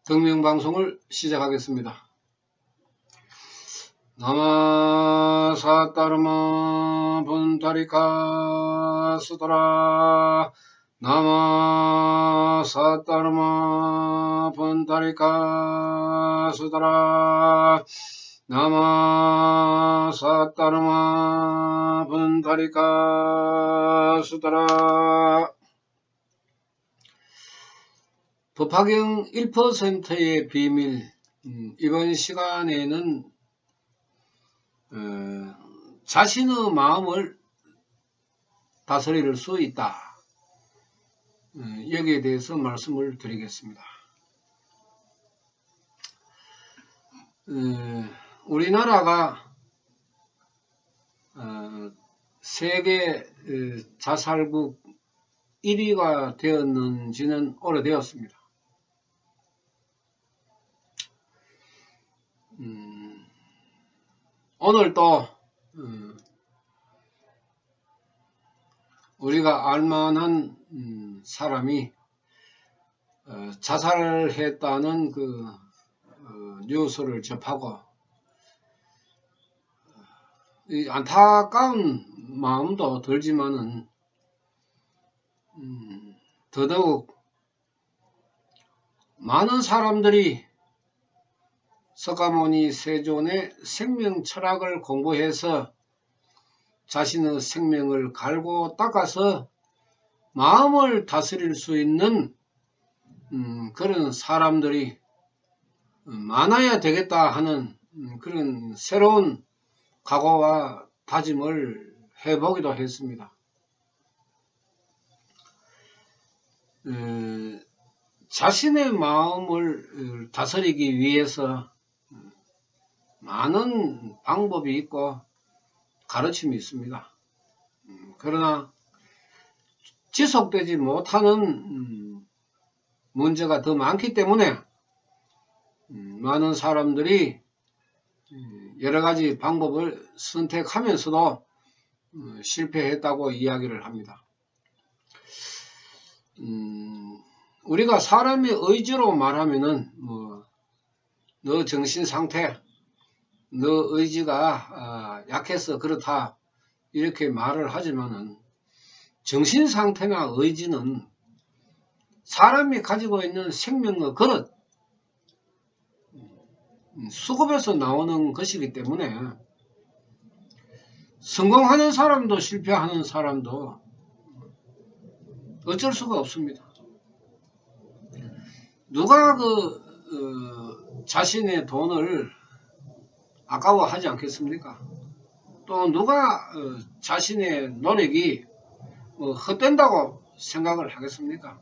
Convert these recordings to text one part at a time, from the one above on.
등명방송을 시작하겠습니다. 나마사따르마 분타리카 수도라 나마사따르마 분타리카 수도라 나마사따르마 분타리카 수도라. 법화경 1%의 비밀. 이번 시간에는 자신의 마음을 다스릴 수 있다. 여기에 대해서 말씀을 드리겠습니다. 우리나라가 세계 자살국 1위가 되었는지는 오래되었습니다. 오늘 또 우리가 알만한 사람이 자살했다는 그 뉴스를 접하고 안타까운 마음도 들지만은 더더욱 많은 사람들이 석가모니 세존의 생명 철학을 공부해서 자신의 생명을 갈고 닦아서 마음을 다스릴 수 있는 그런 사람들이 많아야 되겠다 하는 그런 새로운 각오와 다짐을 해보기도 했습니다. 자신의 마음을 다스리기 위해서 많은 방법이 있고 가르침이 있습니다. 그러나 지속되지 못하는 문제가 더 많기 때문에 많은 사람들이 여러가지 방법을 선택하면서도 실패했다고 이야기를 합니다. 우리가 사람의 의지로 말하면은 너 정신 상태, 너 의지가 약해서 그렇다 이렇게 말을 하지만은 정신 상태나 의지는 사람이 가지고 있는 생명의 그릇, 수급에서 나오는 것이기 때문에 성공하는 사람도 실패하는 사람도 어쩔 수가 없습니다. 누가 자신의 돈을 아까워하지 않겠습니까? 또 누가 자신의 노력이 헛된다고 생각을 하겠습니까?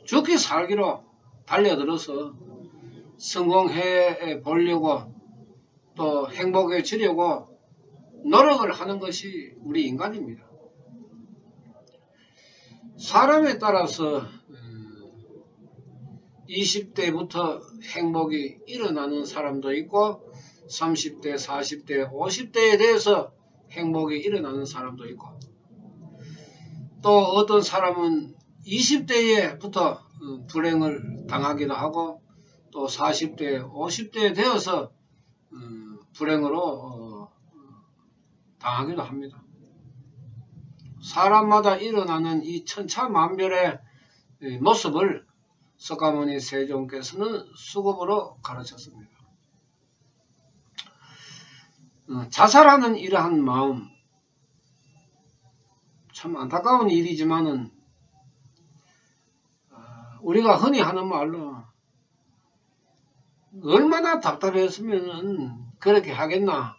죽기 살기로 달려들어서 성공해 보려고 또 행복해지려고 노력을 하는 것이 우리 인간입니다. 사람에 따라서 20대부터 행복이 일어나는 사람도 있고 30대, 40대, 50대에 대해서 행복이 일어나는 사람도 있고 또 어떤 사람은 20대에부터 불행을 당하기도 하고 또 40대, 50대에 되어서 불행으로 당하기도 합니다. 사람마다 일어나는 이 천차만별의 모습을 석가모니 세존께서는 수급으로 가르쳤습니다. 자살하는 이러한 마음, 참 안타까운 일이지만은 우리가 흔히 하는 말로 얼마나 답답했으면 그렇게 하겠나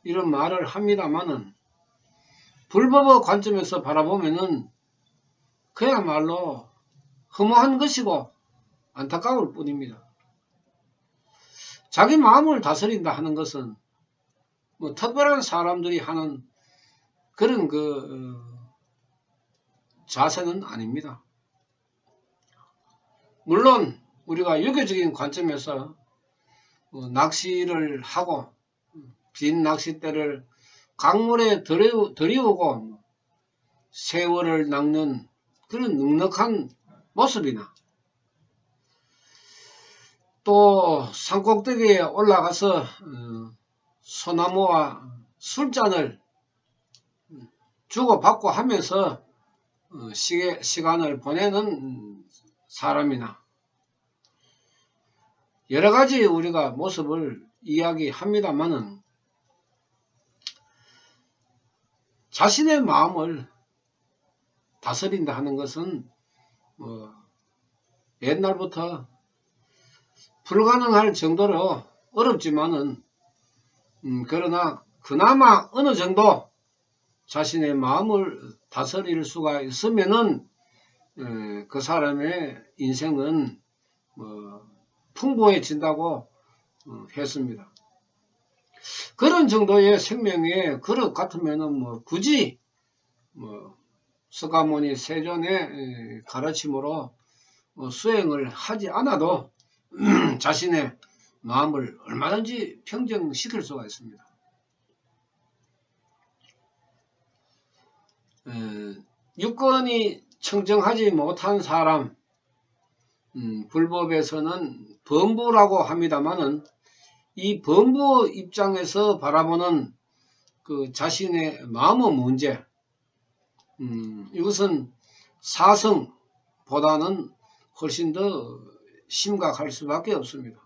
이런 말을 합니다만은 불법의 관점에서 바라보면은 그야말로 허무한 것이고 안타까울 뿐입니다. 자기 마음을 다스린다 하는 것은 특별한 사람들이 하는 그런 자세는 아닙니다. 물론 우리가 유교적인 관점에서 낚시를 하고 빈 낚싯대를 강물에 들이우고 세월을 낚는 그런 넉넉한 모습이나 또 산꼭대기에 올라가서 소나무와 술잔을 주고받고 하면서 시간을 보내는 사람이나 여러가지 우리가 모습을 이야기합니다마는 자신의 마음을 다스린다 하는 것은 옛날부터 불가능할 정도로 어렵지만은 그러나 그나마 어느 정도 자신의 마음을 다스릴 수가 있으면은 그 사람의 인생은 풍부해진다고 했습니다. 그런 정도의 생명의 그릇 같으면은 굳이 석가모니 세존의 가르침으로 수행을 하지 않아도 자신의 마음을 얼마든지 평정시킬 수가 있습니다. 육건이 청정하지 못한 사람, 불법에서는 범부라고 합니다마는 이 범부 입장에서 바라보는 그 자신의 마음의 문제, 이것은 사성보다는 훨씬 더 심각할 수밖에 없습니다.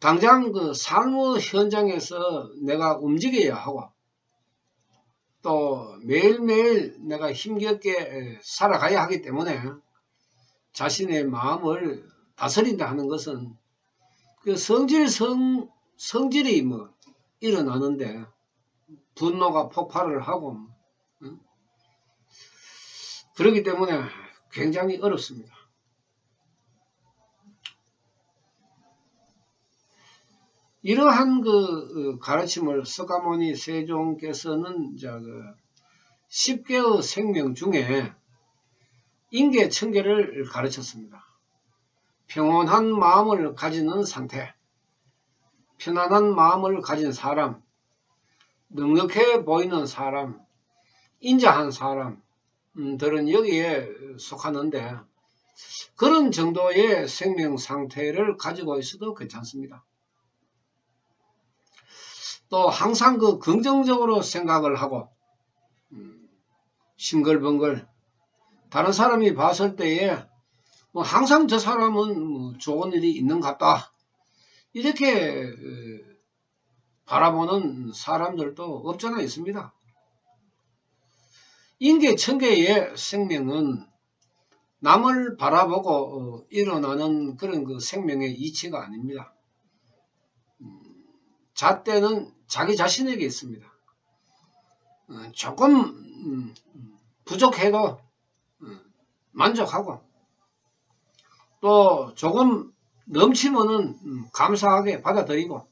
당장 그 삶의 현장에서 내가 움직여야 하고 또 매일매일 내가 힘겹게 살아가야 하기 때문에 자신의 마음을 다스린다 하는 것은 그 성질이 일어나는데 분노가 폭발을 하고 그렇기 때문에 굉장히 어렵습니다. 이러한 그 가르침을 석가모니 세종께서는 10개의 생명 중에 인계청계를 가르쳤습니다. 평온한 마음을 가지는 상태, 편안한 마음을 가진 사람, 넉넉해 보이는 사람, 인자한 사람들은 여기에 속하는데 그런 정도의 생명 상태를 가지고 있어도 괜찮습니다. 또 항상 그 긍정적으로 생각을 하고 싱글벙글 다른 사람이 봤을 때에 항상 저 사람은 좋은 일이 있는 것 같다 이렇게 바라보는 사람들도 없잖아 있습니다. 인계청계의 생명은 남을 바라보고 일어나는 그런 그 생명의 이치가 아닙니다. 잣대는 자기 자신에게 있습니다. 조금 부족해도 만족하고 또 조금 넘치면은 감사하게 받아들이고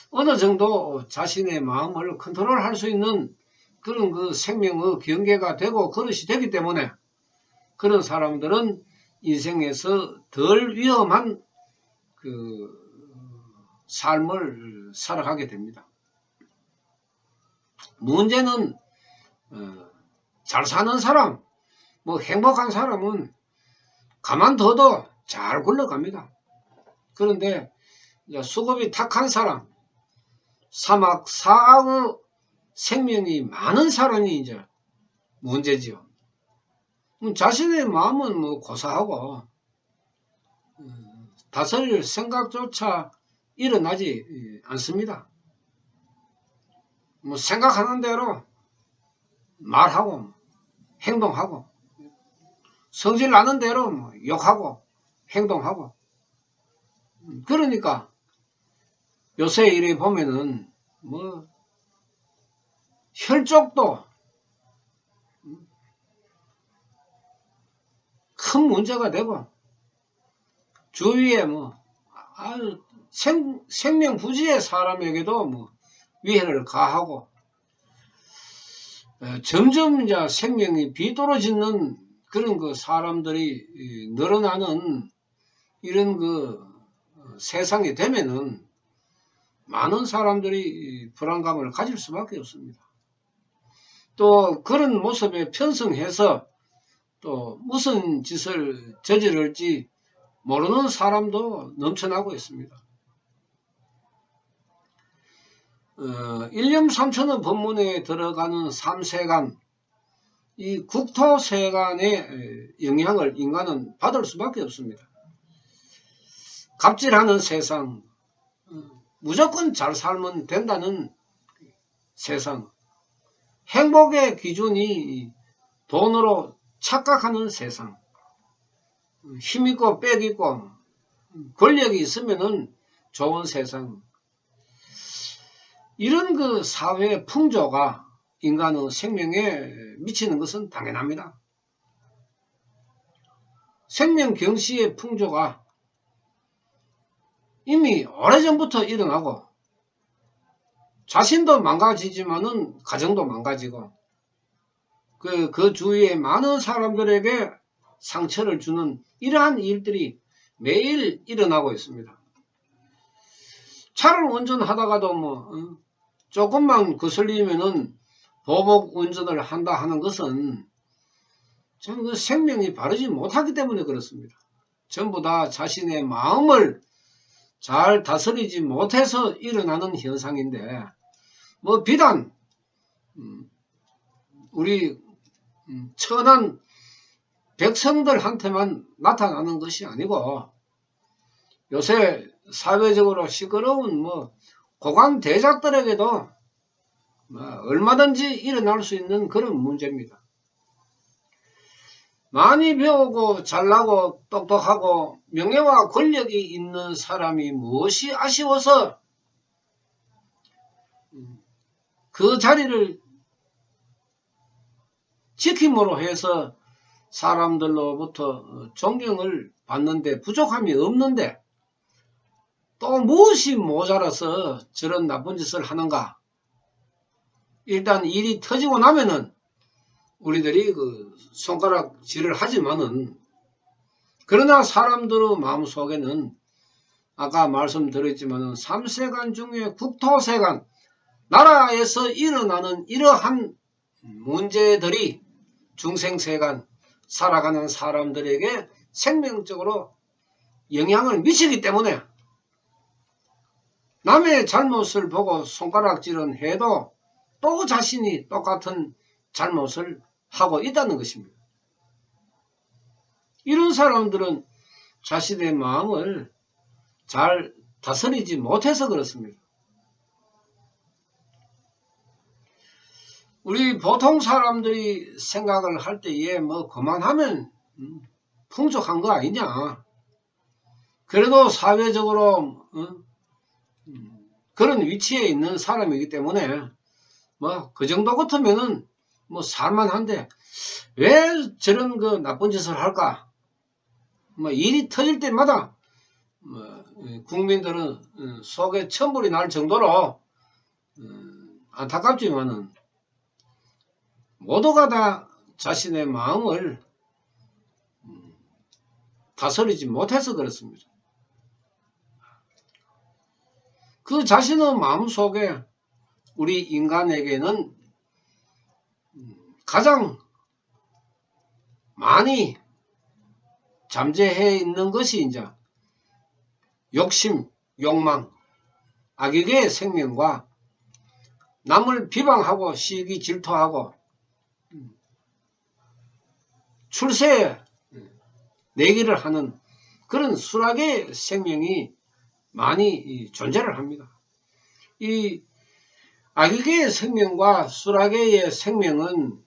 어느 정도 자신의 마음을 컨트롤할 수 있는 그런 그 생명의 경계가 되고 그릇이 되기 때문에 그런 사람들은 인생에서 덜 위험한 그 삶을 살아가게 됩니다. 문제는 잘 사는 사람, 행복한 사람은 가만둬도 잘 굴러갑니다. 그런데 수급이 탁한 사람, 사악의 생명이 많은 사람이 이제 문제지요. 자신의 마음은 고사하고 다스릴 생각조차 일어나지 않습니다. 생각하는 대로 말하고 행동하고 성질 나는 대로 욕하고 행동하고 그러니까 요새 이래 보면은 혈족도 큰 문제가 되고 주위에 아주 생명 부지의 사람에게도 위해를 가하고 점점 이제 생명이 비뚤어지는 그런 그 사람들이 늘어나는 이런 그 세상이 되면은 많은 사람들이 불안감을 가질 수밖에 없습니다. 또 그런 모습에 편성해서 또 무슨 짓을 저지를지 모르는 사람도 넘쳐나고 있습니다. 일념삼천의 법문에 들어가는 삼세간, 이 국토세간의 영향을 인간은 받을 수밖에 없습니다. 갑질하는 세상, 무조건 잘 살면 된다는 세상, 행복의 기준이 돈으로 착각하는 세상, 힘있고 빽있고 권력이 있으면은 좋은 세상, 이런 그 사회 풍조가 인간의 생명에 미치는 것은 당연합니다. 생명 경시의 풍조가 이미 오래전부터 일어나고 자신도 망가지지만은 가정도 망가지고 그 주위에 많은 사람들에게 상처를 주는 이러한 일들이 매일 일어나고 있습니다. 차를 운전하다가도 조금만 거슬리면은 보복 운전을 한다 하는 것은 참 그 생명이 바르지 못하기 때문에 그렇습니다. 전부 다 자신의 마음을 잘 다스리지 못해서 일어나는 현상인데, 비단 우리 천한 백성들한테만 나타나는 것이 아니고 요새 사회적으로 시끄러운 고관대작들에게도 얼마든지 일어날 수 있는 그런 문제입니다. 많이 배우고 잘나고 똑똑하고 명예와 권력이 있는 사람이 무엇이 아쉬워서 그 자리를 지킴으로 해서 사람들로부터 존경을 받는데 부족함이 없는데 또 무엇이 모자라서 저런 나쁜 짓을 하는가? 일단 일이 터지고 나면은 우리들이 그 손가락질을 하지만은, 그러나 사람들의 마음속에는 아까 말씀드렸지만은 삼세간 중에 국토세간, 나라에서 일어나는 이러한 문제들이 중생세간 살아가는 사람들에게 생명적으로 영향을 미치기 때문에 남의 잘못을 보고 손가락질은 해도 또 자신이 똑같은 잘못을 하고 있다는 것입니다. 이런 사람들은 자신의 마음을 잘 다스리지 못해서 그렇습니다. 우리 보통 사람들이 생각을 할 때에 그만하면 풍족한 거 아니냐. 그래도 사회적으로 그런 위치에 있는 사람이기 때문에 그 정도 같으면은 살만한데 왜 저런 그 나쁜 짓을 할까? 일이 터질 때마다 국민들은 속에 천불이 날 정도로 안타깝지만은 모두가 다 자신의 마음을 다스리지 못해서 그렇습니다. 그 자신의 마음 속에 우리 인간에게는 가장 많이 잠재해 있는 것이 이제 욕심, 욕망, 악의의 생명과 남을 비방하고 시기 질투하고 출세에 내기를 하는 그런 수락의 생명이 많이 존재를 합니다. 이 악의의 생명과 수락의 생명은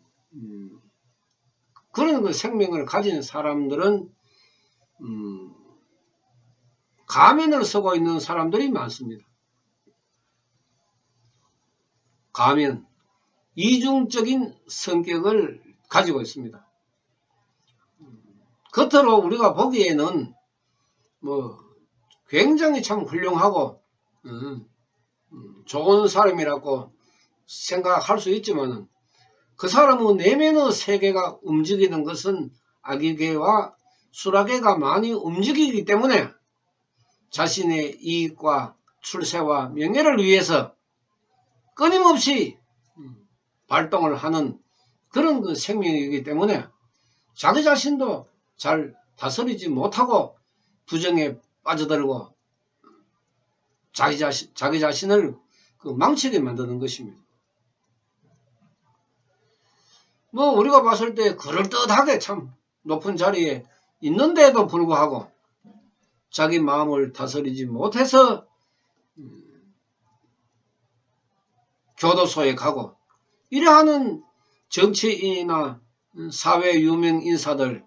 그런 그 생명을 가진 사람들은 가면을 쓰고 있는 사람들이 많습니다. 가면, 이중적인 성격을 가지고 있습니다. 겉으로 우리가 보기에는 굉장히 참 훌륭하고 좋은 사람이라고 생각할 수 있지만 그 사람의 내면의 세계가 움직이는 것은 악의계와 수락계가 많이 움직이기 때문에 자신의 이익과 출세와 명예를 위해서 끊임없이 발동을 하는 그런 그 생명이기 때문에 자기 자신도 잘 다스리지 못하고 부정에 빠져들고 자기 자신을 망치게 만드는 것입니다. 뭐 우리가 봤을 때 그럴듯하게 참 높은 자리에 있는데도 불구하고 자기 마음을 다스리지 못해서 교도소에 가고 이러하는 정치인이나 사회 유명 인사들,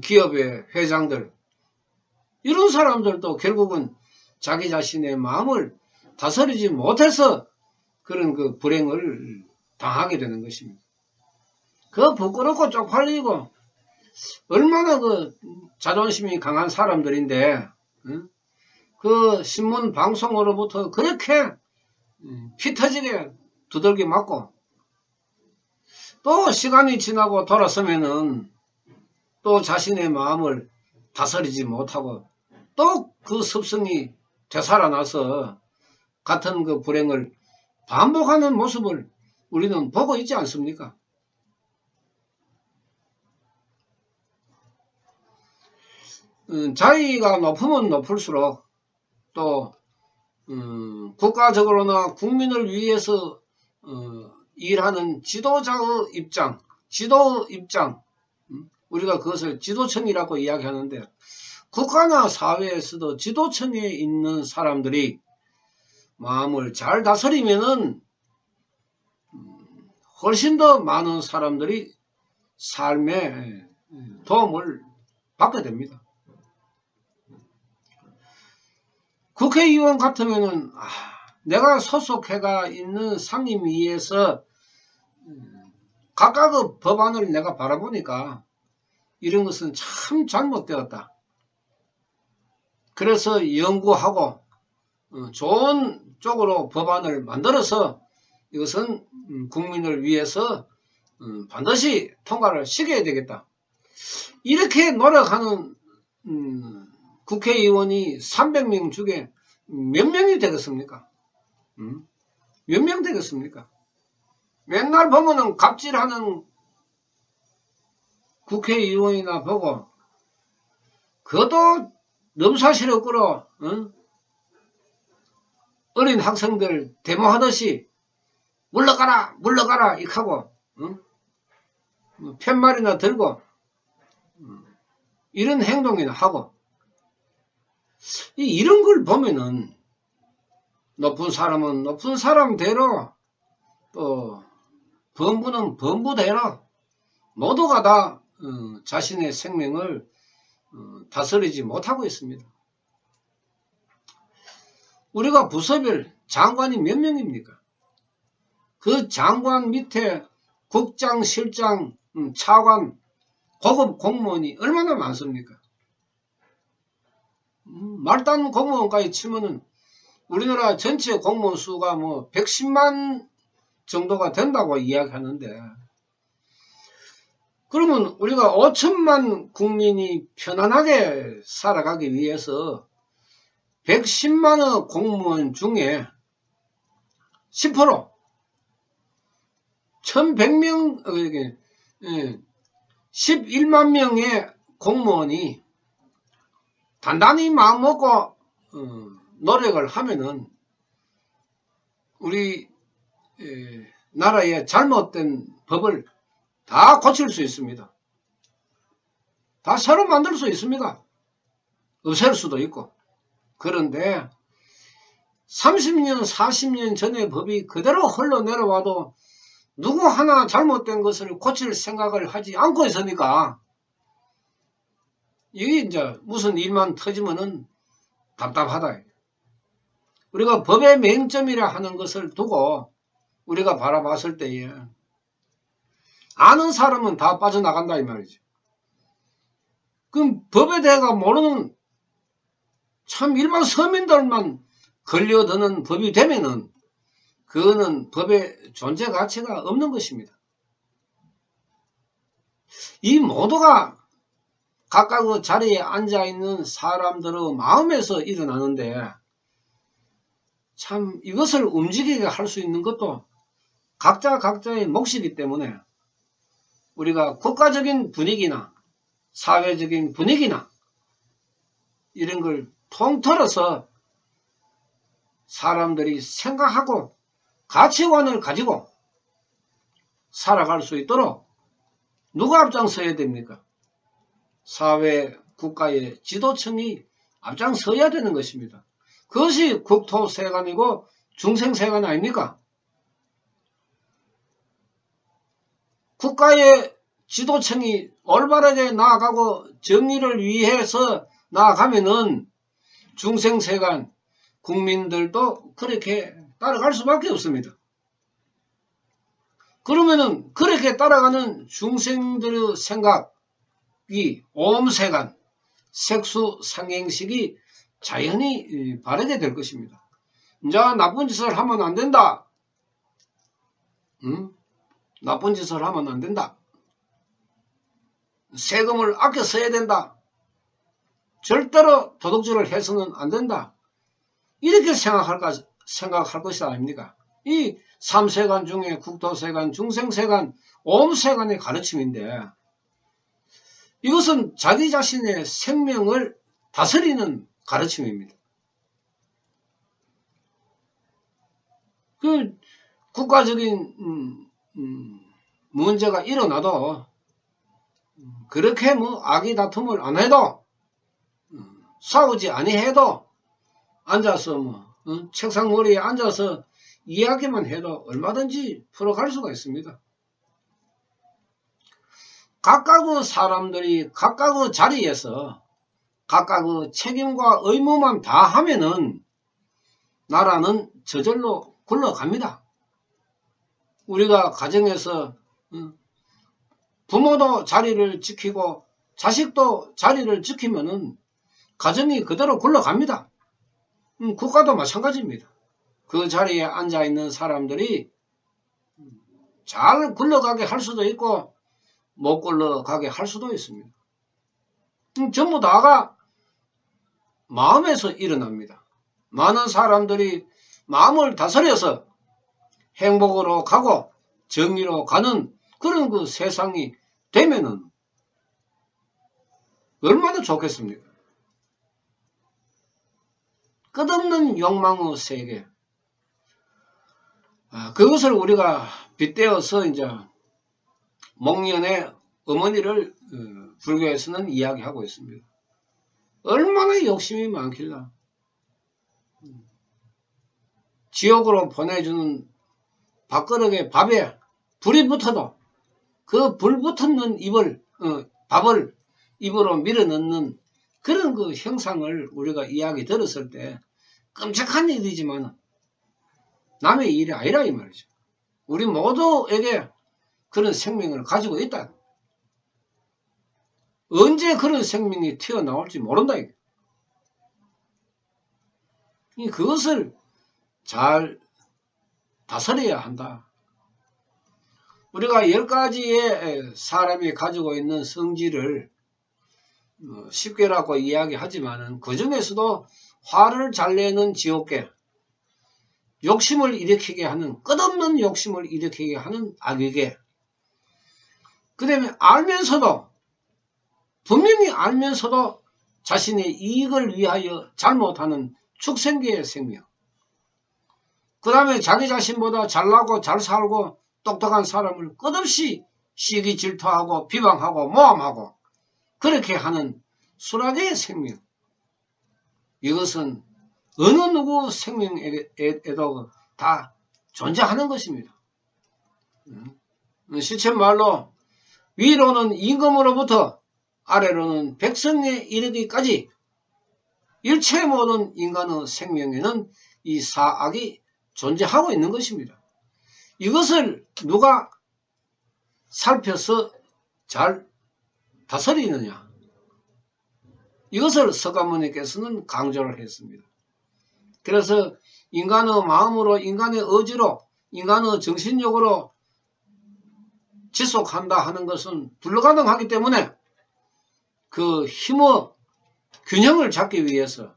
기업의 회장들 이런 사람들도 결국은 자기 자신의 마음을 다스리지 못해서 그런 그 불행을 당하게 되는 것입니다. 그 부끄럽고 쪽팔리고 얼마나 그 자존심이 강한 사람들인데 그 신문 방송으로부터 그렇게 피 터지게 두들겨 맞고 또 시간이 지나고 돌아서면은 또 자신의 마음을 다스리지 못하고 또 그 습성이 되살아나서 같은 그 불행을 반복하는 모습을 우리는 보고 있지 않습니까? 자기가 높으면 높을수록 또 국가적으로나 국민을 위해서 일하는 지도자의 입장, 지도 입장, 우리가 그것을 지도층이라고 이야기하는데 국가나 사회에서도 지도층에 있는 사람들이 마음을 잘 다스리면은 훨씬 더 많은 사람들이 삶에 도움을 받게 됩니다. 국회의원 같으면은 내가 소속해가 있는 상임위에서 각각의 법안을 내가 바라보니까 이런 것은 참 잘못되었다. 그래서 연구하고 좋은 쪽으로 법안을 만들어서 이것은 국민을 위해서 반드시 통과를 시켜야 되겠다. 이렇게 노력하는 국회의원이 300명 중에 몇 명이 되겠습니까? 몇 명 되겠습니까? 맨날 보면은 갑질하는 국회의원이나 보고 그것도 넘사시로 끌어 어린 학생들 데모하듯이 물러가라 물러가라 이렇게 하고 팻말이나 들고 이런 행동이나 하고 이런 걸 보면은 높은 사람은 높은 사람대로 또 범부는 범부대로 모두가 다 자신의 생명을 다스리지 못하고 있습니다. 우리가 부서별 장관이 몇 명입니까? 그 장관 밑에 국장, 실장, 차관, 고급 공무원이 얼마나 많습니까? 말단 공무원까지 치면은 우리나라 전체 공무원 수가 뭐 110만 정도가 된다고 이야기하는데 그러면 우리가 5천만 국민이 편안하게 살아가기 위해서 110만의 공무원 중에 10% 1100명 11만 명의 공무원이 단단히 마음먹고 노력을 하면은 우리 나라의 잘못된 법을 다 고칠 수 있습니다. 다 새로 만들 수 있습니다. 없앨 수도 있고. 그런데 30년, 40년 전의 법이 그대로 흘러내려와도 누구 하나 잘못된 것을 고칠 생각을 하지 않고 있으니까 이게 이제 무슨 일만 터지면은 답답하다. 우리가 법의 맹점이라 하는 것을 두고 우리가 바라봤을 때에 아는 사람은 다 빠져나간다 이 말이죠. 그럼 법에 대해서 모르는 참 일반 서민들만 걸려드는 법이 되면은 그거는 법의 존재 가치가 없는 것입니다. 이 모두가 각각의 자리에 앉아있는 사람들의 마음에서 일어나는데 참 이것을 움직이게 할 수 있는 것도 각자의 몫이기 때문에 우리가 국가적인 분위기나 사회적인 분위기나 이런 걸 통틀어서 사람들이 생각하고 가치관을 가지고 살아갈 수 있도록 누가 앞장서야 됩니까? 사회, 국가의 지도층이 앞장서야 되는 것입니다. 그것이 국토세관이고 중생세관 아닙니까? 국가의 지도층이 올바르게 나아가고 정의를 위해서 나아가면은 중생세관, 국민들도 그렇게 따라갈 수밖에 없습니다. 그러면은 그렇게 따라가는 중생들의 생각이 오음세관, 색수상행식이 자연히 바르게 될 것입니다. 이제 나쁜 짓을 하면 안 된다. 나쁜 짓을 하면 안 된다. 세금을 아껴 써야 된다. 절대로 도둑질을 해서는 안 된다. 이렇게 생각할 것이 아닙니까? 이 3세관 중에 국토세관, 중생세관, 오음세관의 가르침인데 이것은 자기 자신의 생명을 다스리는 가르침입니다. 그 국가적인 문제가 일어나도 그렇게 뭐 악의 다툼을 안 해도 싸우지 아니해도 앉아서 뭐 책상 머리에 앉아서 이야기만 해도 얼마든지 풀어갈 수가 있습니다. 각각의 사람들이 각각의 자리에서 각각의 책임과 의무만 다 하면은 나라는 저절로 굴러갑니다. 우리가 가정에서 부모도 자리를 지키고 자식도 자리를 지키면은 가정이 그대로 굴러갑니다. 국가도 마찬가지입니다. 그 자리에 앉아있는 사람들이 잘 굴러가게 할 수도 있고 못 굴러가게 할 수도 있습니다. 전부 다가 마음에서 일어납니다. 많은 사람들이 마음을 다스려서 행복으로 가고 정의로 가는 그런 그 세상이 되면은 얼마나 좋겠습니까? 끝없는 욕망의 세계. 그것을 우리가 빗대어서 이제 목련의 어머니를 불교에서는 이야기하고 있습니다. 얼마나 욕심이 많길래 지옥으로 보내주는 밥그릇에 밥에 불이 붙어도 그 불 붙는 밥을 입으로 밀어넣는 그런 그 형상을 우리가 이야기 들었을 때 끔찍한 일이지만 남의 일이 아니라 이 말이죠. 우리 모두에게 그런 생명을 가지고 있다. 언제 그런 생명이 튀어나올지 모른다. 그것을 잘 다스려야 한다. 우리가 10가지의 사람이 가지고 있는 성질을 쉽게라고 이야기하지만 그 중에서도 화를 잘 내는 지옥계, 욕심을 일으키게 하는 끝없는 욕심을 일으키게 하는 악의계, 그 다음에 분명히 알면서도 자신의 이익을 위하여 잘못하는 축생계의 생명, 그 다음에 자기 자신보다 잘나고 잘 살고 똑똑한 사람을 끝없이 시기 질투하고 비방하고 모함하고 그렇게 하는 수락의 생명. 이것은 어느 누구 생명에도 다 존재하는 것입니다. 실천말로 위로는 임금으로부터 아래로는 백성에 이르기까지 일체 모든 인간의 생명에는 이 사악이 존재하고 있는 것입니다. 이것을 누가 살펴서 잘 다스리느냐, 이것을 석가모니께서는 강조를 했습니다. 그래서 인간의 마음으로, 인간의 의지로, 인간의 정신력으로 지속한다 하는 것은 불가능하기 때문에 그 힘의 균형을 잡기 위해서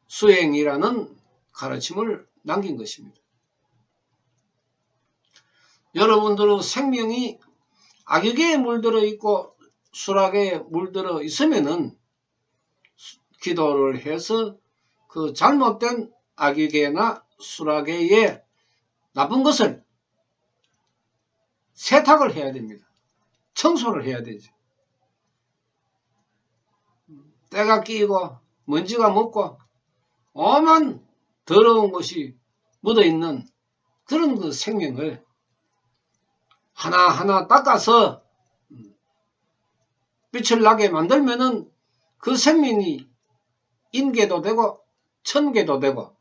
수행이라는 가르침을 남긴 것입니다. 여러분들의 생명이 악의계에 물들어 있고 수락에 물들어 있으면은 기도를 해서 그 잘못된 악의계나 수락계의 나쁜 것을 세탁을 해야 됩니다. 청소를 해야 되죠. 때가 끼고 먼지가 묻고 오만 더러운 것이 묻어있는 그런 그 생명을 하나하나 닦아서 빛을 나게 만들면은 그 생명이 인계도 되고 천계도 되고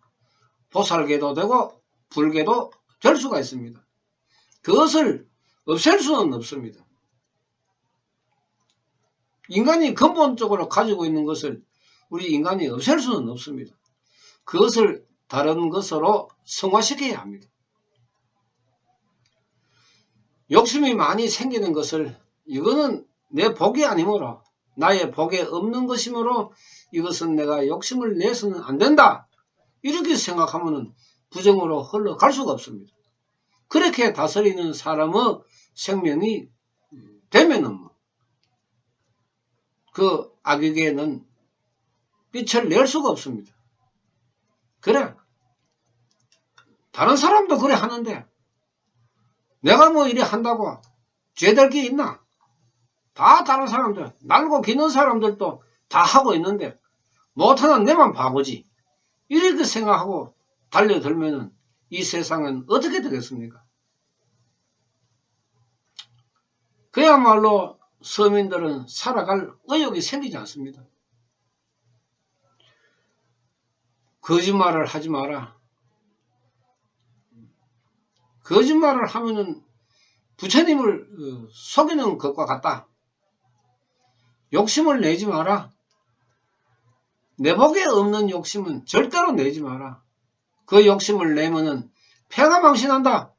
보살계도 되고 불계도 될 수가 있습니다. 그것을 없앨 수는 없습니다. 인간이 근본적으로 가지고 있는 것을 우리 인간이 없앨 수는 없습니다. 그것을 다른 것으로 성화시켜야 합니다. 욕심이 많이 생기는 것을 이거는 내 복이 아니므로 나의 복에 없는 것이므로 이것은 내가 욕심을 내서는 안 된다. 이렇게 생각하면 부정으로 흘러갈 수가 없습니다. 그렇게 다스리는 사람의 생명이 되면은 그 악에게는 빛을 낼 수가 없습니다. 그래. 다른 사람도 그래 하는데 내가 뭐 이래 한다고 죄될 게 있나? 다 다른 사람들, 날고 기는 사람들도 다 하고 있는데 못하는 내만 바보지. 이렇게 생각하고 달려들면은 이 세상은 어떻게 되겠습니까? 그야말로 서민들은 살아갈 의욕이 생기지 않습니다. 거짓말을 하지 마라. 거짓말을 하면은 부처님을 속이는 것과 같다. 욕심을 내지 마라. 내 복에 없는 욕심은 절대로 내지 마라. 그 욕심을 내면은 패가 망신한다.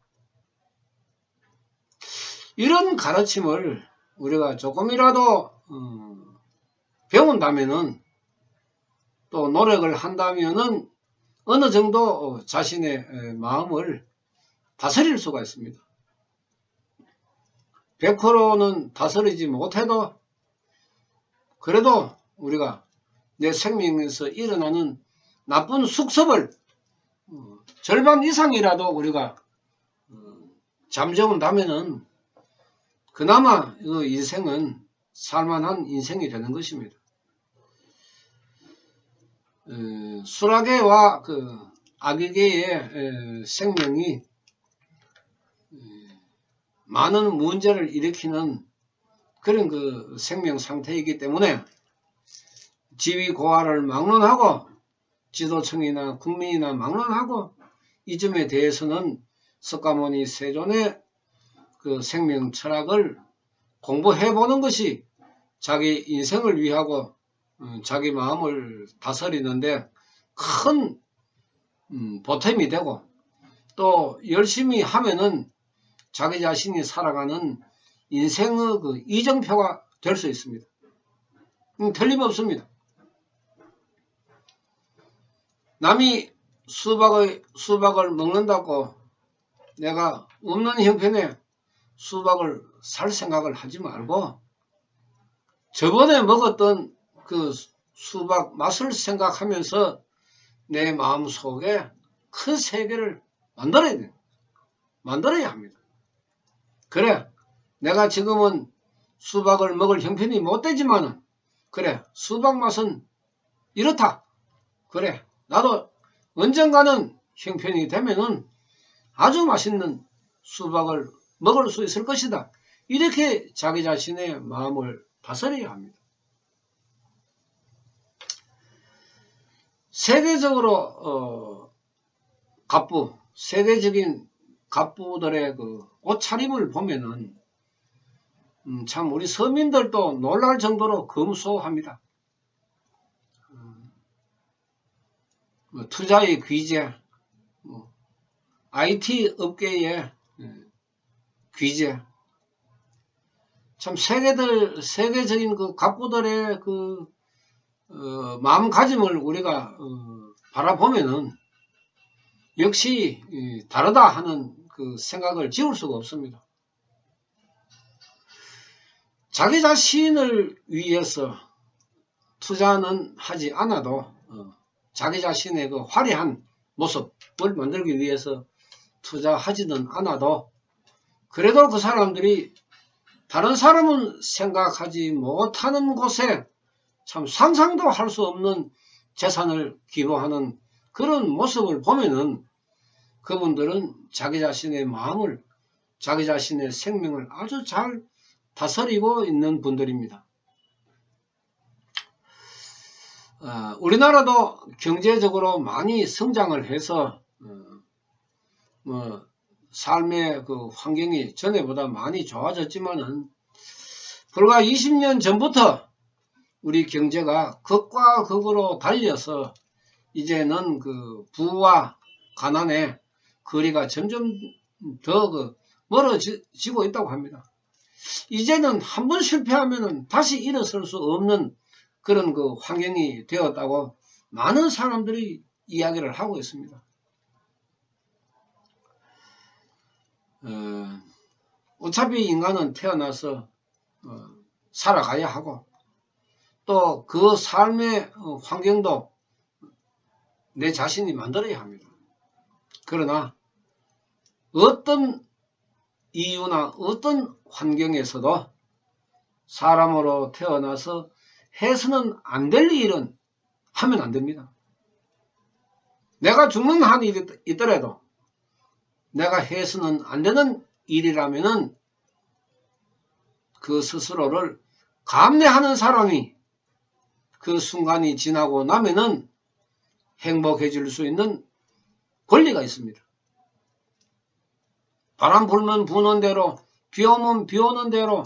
이런 가르침을 우리가 조금이라도 배운다면은 또 노력을 한다면은 어느 정도 자신의 마음을 다스릴 수가 있습니다. 100%는 다스리지 못해도 그래도 우리가 내 생명에서 일어나는 나쁜 숙습을 절반 이상이라도 우리가 잠재운다면은 그나마 그 인생은 살만한 인생이 되는 것입니다. 수락계와 그 악의계의 생명이 많은 문제를 일으키는 그런 그 생명 상태이기 때문에 지위고하를 막론하고 지도층이나 국민이나 막론하고 이 점에 대해서는 석가모니 세존의 그 생명 철학을 공부해 보는 것이 자기 인생을 위하고 자기 마음을 다스리는데 큰 보탬이 되고 또 열심히 하면은 자기 자신이 살아가는 인생의 그 이정표가 될 수 있습니다. 틀림없습니다. 남이 수박을 먹는다고 내가 없는 형편에 수박을 살 생각을 하지 말고 저번에 먹었던 그 수박 맛을 생각하면서 내 마음속에 큰 세계를 만들어야 합니다. 그래, 내가 지금은 수박을 먹을 형편이 못 되지만은 그래, 수박 맛은 이렇다. 그래, 나도 언젠가는 형편이 되면은 아주 맛있는 수박을 먹을 수 있을 것이다. 이렇게 자기 자신의 마음을 다스려야 합니다. 세계적으로 세계적인 갑부들의 그 옷차림을 보면은 참 우리 서민들도 놀랄 정도로 검소합니다. 투자의 귀재, IT 업계의 귀재, 참 세계적인 그 갑부들의 그 마음가짐을 우리가 바라보면은 역시 다르다 하는 그 생각을 지울 수가 없습니다. 자기 자신을 위해서 투자는 하지 않아도 자기 자신의 그 화려한 모습을 만들기 위해서 투자하지는 않아도 그래도 그 사람들이 다른 사람은 생각하지 못하는 곳에 참 상상도 할 수 없는 재산을 기부하는 그런 모습을 보면은 그분들은 자기 자신의 마음을, 자기 자신의 생명을 아주 잘 다스리고 있는 분들입니다. 우리나라도 경제적으로 많이 성장을 해서 삶의 그 환경이 전에보다 많이 좋아졌지만은 불과 20년 전부터 우리 경제가 극과 극으로 달려서 이제는 그 부와 가난의 거리가 점점 더 멀어지고 있다고 합니다. 이제는 한번 실패하면은 다시 일어설 수 없는 그런 그 환경이 되었다고 많은 사람들이 이야기를 하고 있습니다. 어차피 인간은 태어나서 살아가야 하고 또 그 삶의 환경도 내 자신이 만들어야 합니다. 그러나 어떤 이유나 어떤 환경에서도 사람으로 태어나서 해서는 안 될 일은 하면 안 됩니다. 내가 죽는 한이 있더라도 내가 해서는 안 되는 일이라면은 그 스스로를 감내하는 사람이 그 순간이 지나고 나면은 행복해질 수 있는 권리가 있습니다. 바람 불면 부는 대로, 비 오면 비 오는 대로,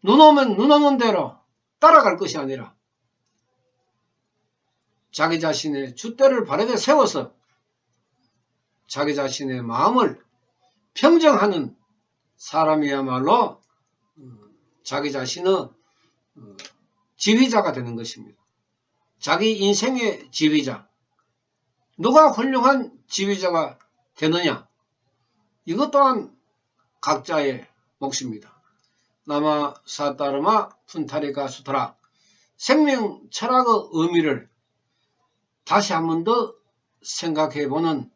눈 오면 눈 오는 대로 따라갈 것이 아니라 자기 자신의 줏대를 바르게 세워서 자기 자신의 마음을 평정하는 사람이야말로 자기 자신의 지휘자가 되는 것입니다. 자기 인생의 지휘자. 누가 훌륭한 지휘자가 되느냐? 이것 또한 각자의 몫입니다. 나마 사따르마 푼타리카 수트라. 생명 철학의 의미를 다시 한 번 더 생각해보는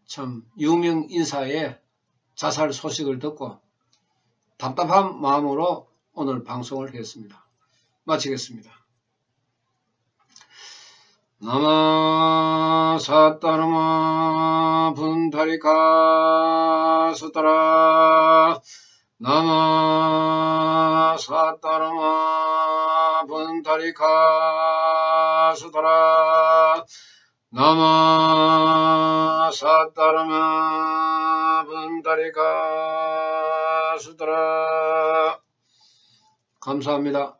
참 유명 인사의 자살 소식을 듣고 답답한 마음으로 오늘 방송을 했습니다. 마치겠습니다. 나마 사따르마 푼타리카 수트라. 나마 사따르마 푼타리카 수트라. 나마 사따르마 푼타리카 수트라. 감사합니다.